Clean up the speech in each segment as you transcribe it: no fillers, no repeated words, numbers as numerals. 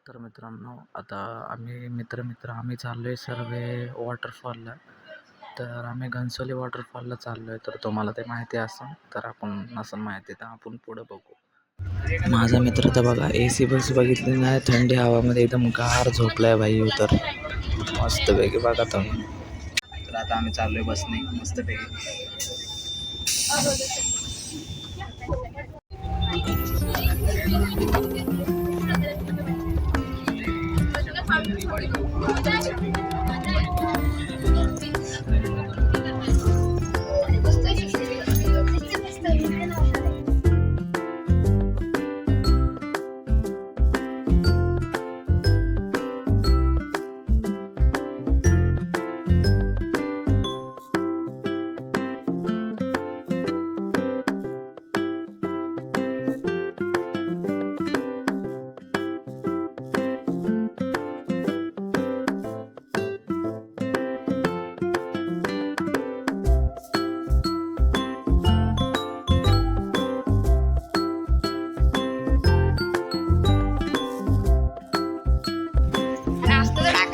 तर मित्रांनो, आता आम्ही मित्र आम्ही चाललो आहे सर्व वॉटरफॉलला. तर आम्ही घनसोली वॉटरफॉलला चाललो आहे. तर तुम्हाला ते माहिती असेल, तर आपण नसेल माहिती तर आपण पुढं बघू. माझा मित्र तर बघा ए सी बस बघितली नाही, थंडी हवामध्ये एकदम गार झोपलाय भाई. तर मस्तपैकी बघा तुम्ही. तर आता आम्ही चाललो आहे बसने मस्तपैकी.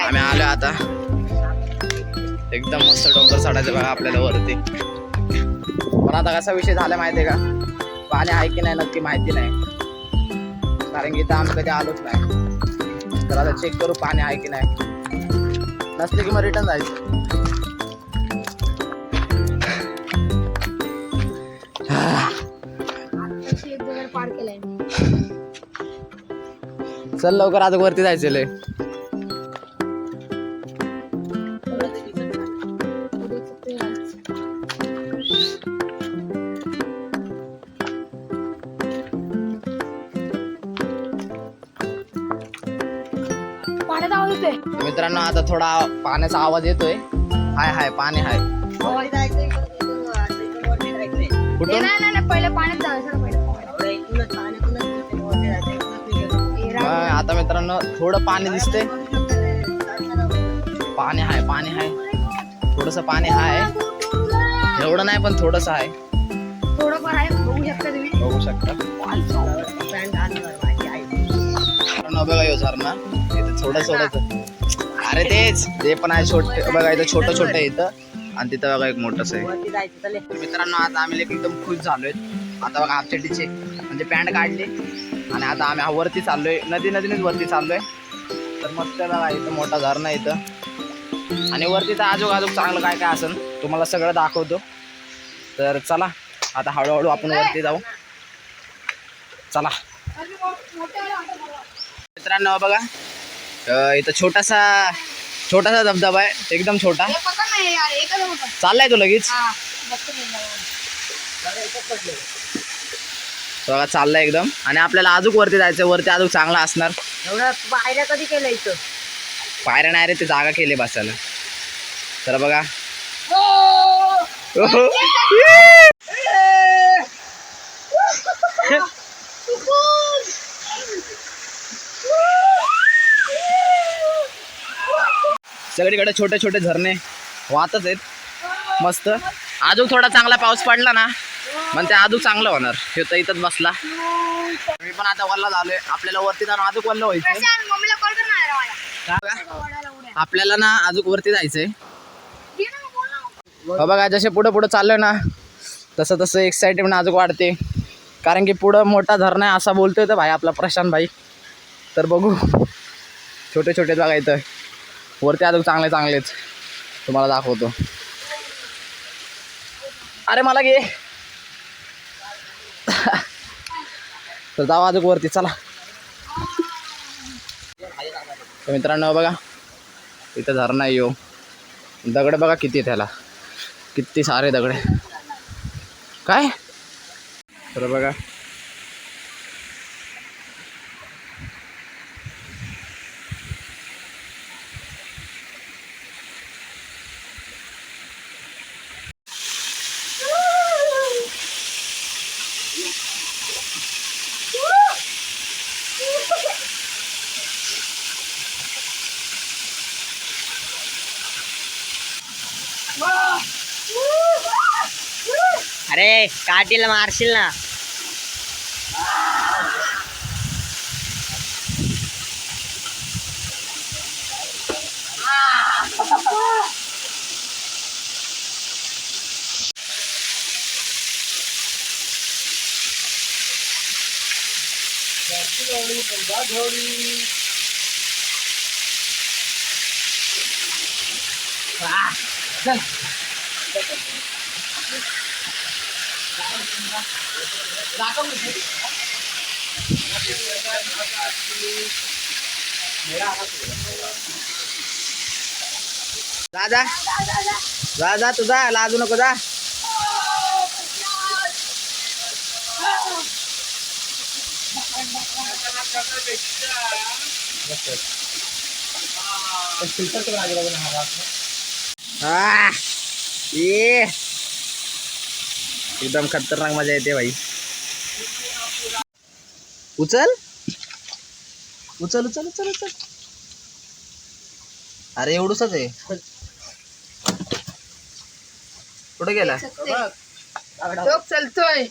आम्ही आलो आता. एकदम मस्त डोंगर चढायचं बघा आपल्याला वरती. पण आता कसा विषय झाला माहिती आहे का, पाणी आहे की नाही नक्की माहिती नाही, कारण की इथं आम्ही कधी आलोच नाही. तर आता चेक करू पाणी आहे की नाही, नसले की मग रिटर्न जायचं. चल लवकर आता वरती जायचं लय. मित्रांनो आता थोडा पाण्याचा आवाज येतोय. हाय पाणी हाय. कुठून? आता मित्रांनो थोडं पाणी दिसतंय. पाणी हाय थोडस पाणी हाय, एवढं नाही पण थोडस आहे. बघू शकता बघा यो झरणा इथं थोडं. अरे तेच ते पण आहे छोटे बघा, इथं छोटं आहे इथं, आणि तिथं बघा एक मोठंच आहे. मित्रांनो आता आम्ही एकदम खुश झालोय. आता बघा हाफचड्डीचे म्हणजे पॅन्ट काढली आणि आता आम्ही वरती चाललोय, नदीनेच वरती चाललोय. तर मस्त बघा इथं मोठा झरणा इथं, आणि वरती तर आजूक चांगलं काय असेल तुम्हाला सगळं दाखवतो. तर चला आता हळूहळू आपण वरती जाऊ. चला मित्रांनो बघा, इथं छोटासा धबधबा आहे, एकदम छोटा. चाललाय तो लगेच बघा, चाललाय एकदम. आणि आपल्याला आजूक वरती जायचं, वरती आजूक चांगला असणार. एवढ्या पायऱ्या कधी केलं इथं? पायऱ्या नाही रे, ते जागा केली बसायला. तर बघा सगळीकडे छोटे झरणे वाहतच आहेत मस्त. अजून थोडा चांगला पाऊस पडला ना, म्हणजे अजून चांगलं होणार. हे तर इथंच बसला. मी पण आता वल्ला झालोय. आपल्याला वरती जाऊन अजून वल्ल व्हायचं. आपल्याला ना अजून वरती जायचंय. बघा जसे पुढे चाललोय ना, तसं एक्साइटमेंट अजून वाढते, कारण की पुढं मोठा धरणा आहे असा बोलतोय तर भाई आपला प्रशांत भाई. तर बघू, छोटे बघा इथं वरती अजून चांगलेच तुम्हाला दाखवतो. अरे मला घे. तर जाऊ अजून वरती, चला. तर मित्रांनो बघा इथं झरणा येऊ, दगड बघा किती, त्याला किती सारे दगड काय. तर बघा अरे काटीला मारशील ना. जा जा जा जा तू जा, लाजू नको जा. ये एकदम खतरनाक मजा येते भाई. उचल उचल उचल उचल उचल. अरे एवढूसच आहे. कुठे गेला? टोक चलतोय.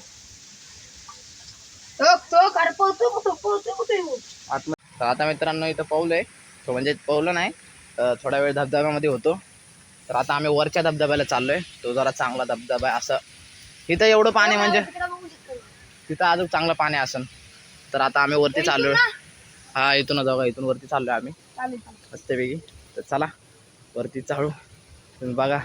तर आता मित्रांनो इथं पाऊल आहे. तो म्हणजे पाऊल नाही, थोडा वेळ धबधब्यामध्ये होतो. तर आता आम्ही वरच्या धबधब्याला चाललोय. तो जरा चांगला धबधबा आहे. असं इथं एवढं पाणी म्हणजे तिथं अजून चांगलं पाणी असेल. तर आता आम्ही वरती चाललोय. हा इथून जाऊ, इथून वरती चाललोय आम्ही मस्तपैकी. तर चला वरती चालू, तुम्ही बघा.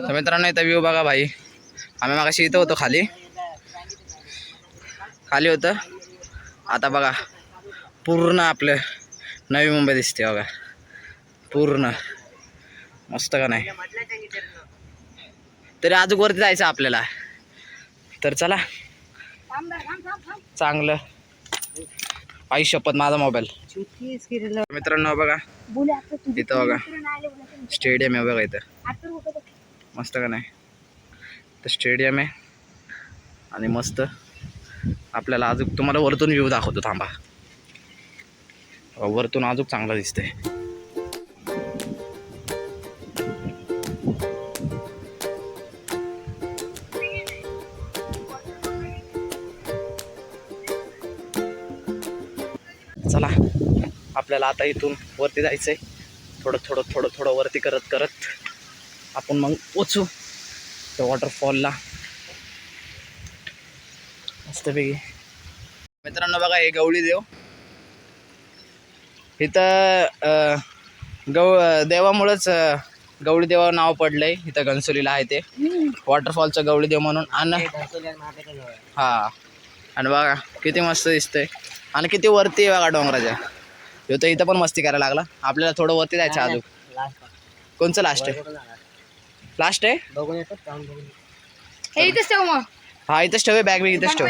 तर मित्रांनो इथं व्ह्यू बघा भाई. आम्ही मागाशी इथं होतो, खाली होतं. आता बघा पूर्ण आपलं नवी मुंबई दिसते बघा, पूर्ण मस्त का नाही. तरी अजून वरती जायचं आपल्याला. तर चला चांगलं. आई शपथ माझा मोबाईल. मित्रांनो बघा इथं बघा स्टेडियम आहे बघा इथं, मस्त का नाही. तर स्टेडियम आहे आणि मस्त आपल्याला अजून तुम्हाला वरतून व्ह्यू दाखवतो थांबा. वरतून अजून चांगलं दिसतंय. चला आपल्याला आता इथून वरती जायचंय. थोडं थोडं थोडं थोडं वरती करत करत आपण मग पोचू त्या वॉटरफॉलला मस्तपैकी. मित्रांनो बघा हे गवळी देव. इथं देवामुळेच गवळी देवा नाव पडलंय. इथं घनसोलीला आहे ते वॉटरफॉलचं गवळी देव म्हणून. आणि हा आणि बघा किती मस्त दिसतंय आणि किती वरती आहे बघा डोंगराच्या. तर इथं पण मस्ती करायला लागला. आपल्याला थोडं वरती जायचं अजून. कोणचं लास्ट आहे? लास्ट आहे. हा इथंच ठेव बॅग. बॅग इथंच ठेव,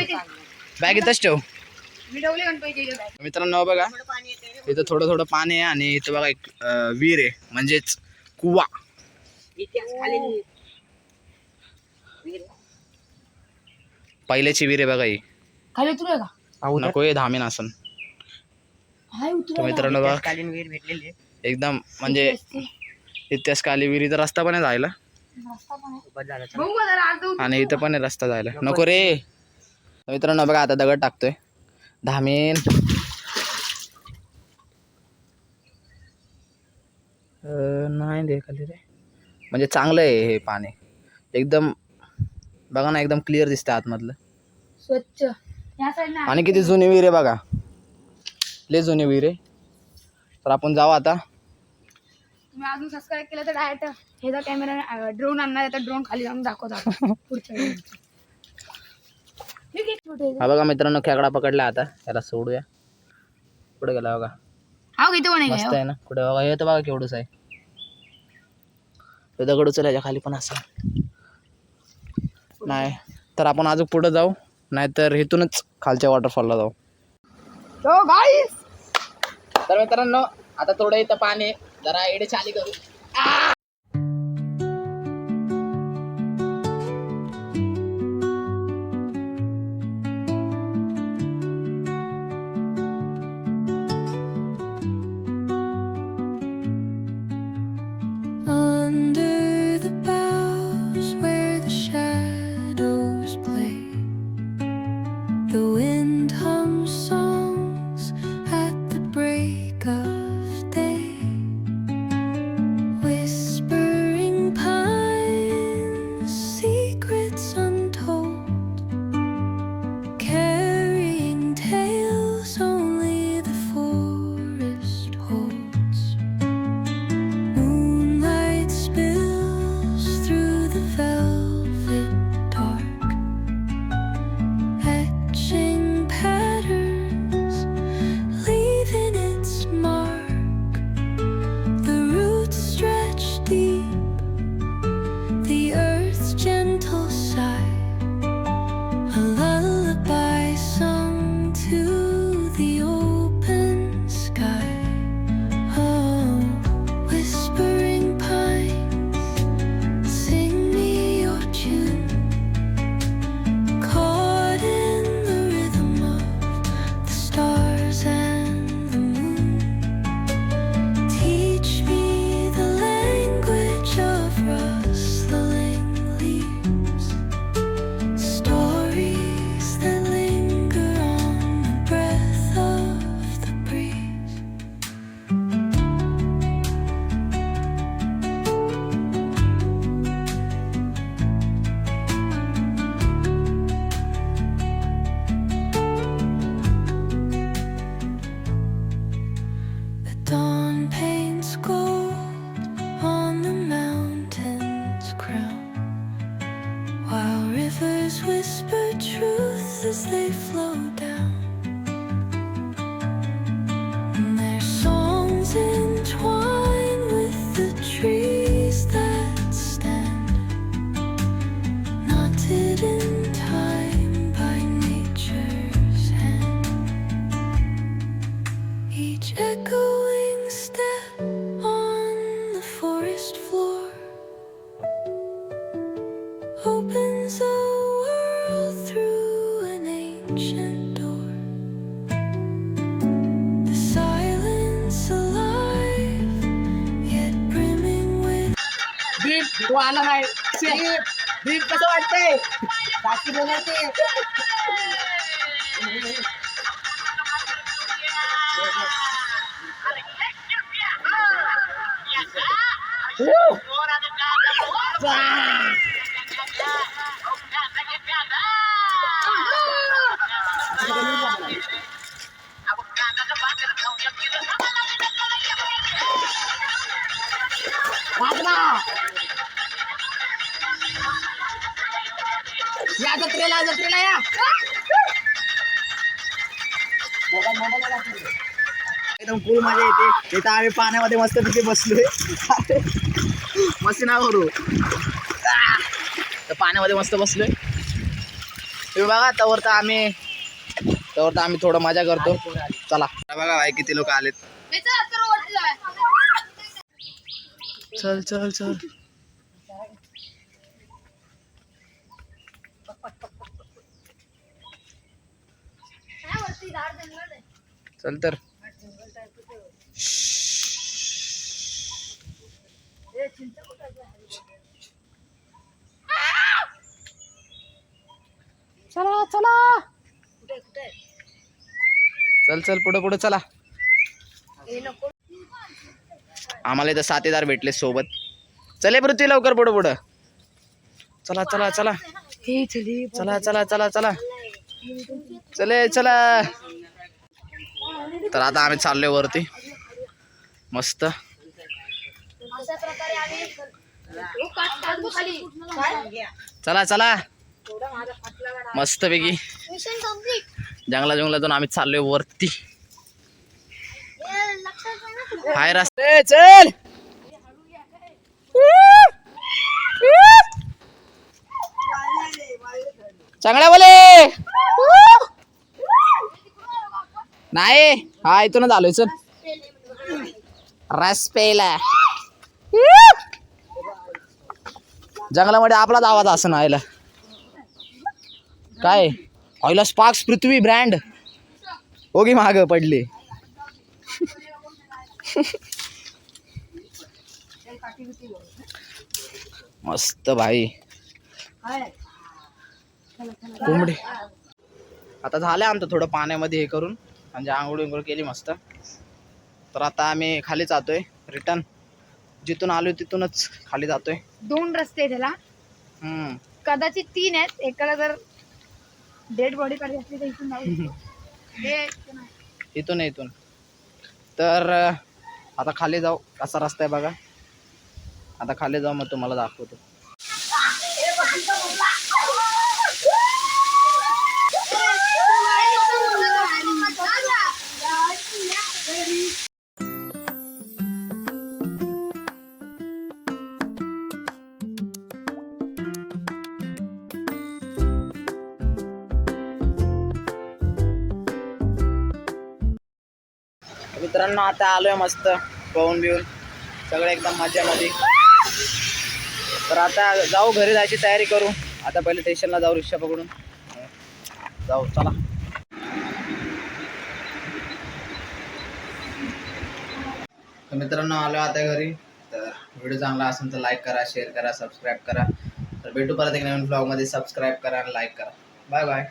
बॅग इथंच ठेव. मित्रांनो बघा इथं थोडं थोडं पाणी आहे आणि इथं बघा एक विहीर आहे, म्हणजेच कुवा. पहिल्याची विहीर आहे बघा ही. नको हे धामीन असन. मित्रांनो बघा एकदम म्हणजे इतिहासकाली विहिरीचा रस्ता पण आहे जायला आणि इथं पण आहे रस्ता जायला. नको रे. मित्रांनो बघा आता दगड टाकतोय धामीन. नाही दे खाली रे. म्हणजे चांगलं आहे हे पाणी एकदम. बघा ना एकदम क्लिअर दिसतं आतमधलं, स्वच्छ. आणि किती जुनी विहीर आहे बघा, लय जुनी विहीर आहे. तर आपण जाऊ आता. तुम्ही अजून सबस्क्राईब केलं तर डायरेक्ट ह्याचा कॅमेरा ड्रोन आणणार आहे. तर ड्रोन खाली जाऊन दाखवतो पुढच्या. हा बघा मित्रांनो खेकडा पकडला. आता याला सोडूया. कुठे गेला बघा. हा इथे पण मस्त आहे ना. कुठे बघा हे तर बघा केवढंच आहे. दगड उचलायच्या खाली पण असं नाही. तर आपण अजून पुढे जाऊ, नाहीतर इथूनच खालच्या वॉटरफॉलला जाऊ. तर मित्रांनो आता थोडं इथं पाणी जरा एडे चाली करू. तो आला नाही दीप कसं वाटतंय? बाकी बोलायचे या जत्रेला या एकदम फुल मजा येते. इथं आम्ही पाण्यामध्ये मस्त तिथे बसलोय. मस्ती ना करू. तर पाण्यामध्ये मस्त बसलोय. तुम्ही बघा तवर तर आम्ही थोडं मजा करतो. चला बघा भाई किती लोक आलेत. चल चल चल चल तर चला चला चल चल पुढे पुढे चला. आम्हाला इथं साथीदार भेटले सोबत. चले पृथ्वी लवकर पुढे पुढं. चला चला चला चला चला चला चला चले चला. तर आता आम्ही चाललोय वरती मस्त. चला चला मस्त पैकी जंगलातून आम्ही चाललोय वरती. हाय रस्ते चल. चांगला बोले नाही. हा इथूनच आलोय. चल रस पेला. जंगलामध्ये आपलाच आवाज असं ना. काय ऑइल स्पार्क्स पृथ्वी ब्रँड ओगी माग पडली. मस्त भाई कोंबडी. आता झालं आमचं थोडं पाण्यामध्ये हे करून म्हणजे आंघोळ विंघोळ केली मस्त. तर आता आम्ही खाली जातोय रिटर्न. जिथून आलोय तिथूनच खाली जातोय. 2 रस्ते त्याला कदाचित 3 आहेत. एकाला जर डेड बॉडी काढली असली तर इथून जाऊ. इथून तर आता खाली जाऊ. कसा रस्ता आहे बघा. आता खाली जाऊ मग तुम्हाला दाखवतो. मित्रांनो आता आलोय मस्त पाहून बिऊन सगळं एकदम मजामध्ये. तर आता जाऊ घरी जायची तयारी करू. आता पहिले स्टेशनला जाऊ रिक्षा पकडून जाऊ. चला तर मित्रांनो आलो आता घरी. तर व्हिडिओ चांगला असेल तर लाईक करा, शेअर करा, सबस्क्राईब करा. तर भेटू परत एक नवीन ब्लॉगमध्ये. सबस्क्राईब करा आणि लाईक करा. Bye bye.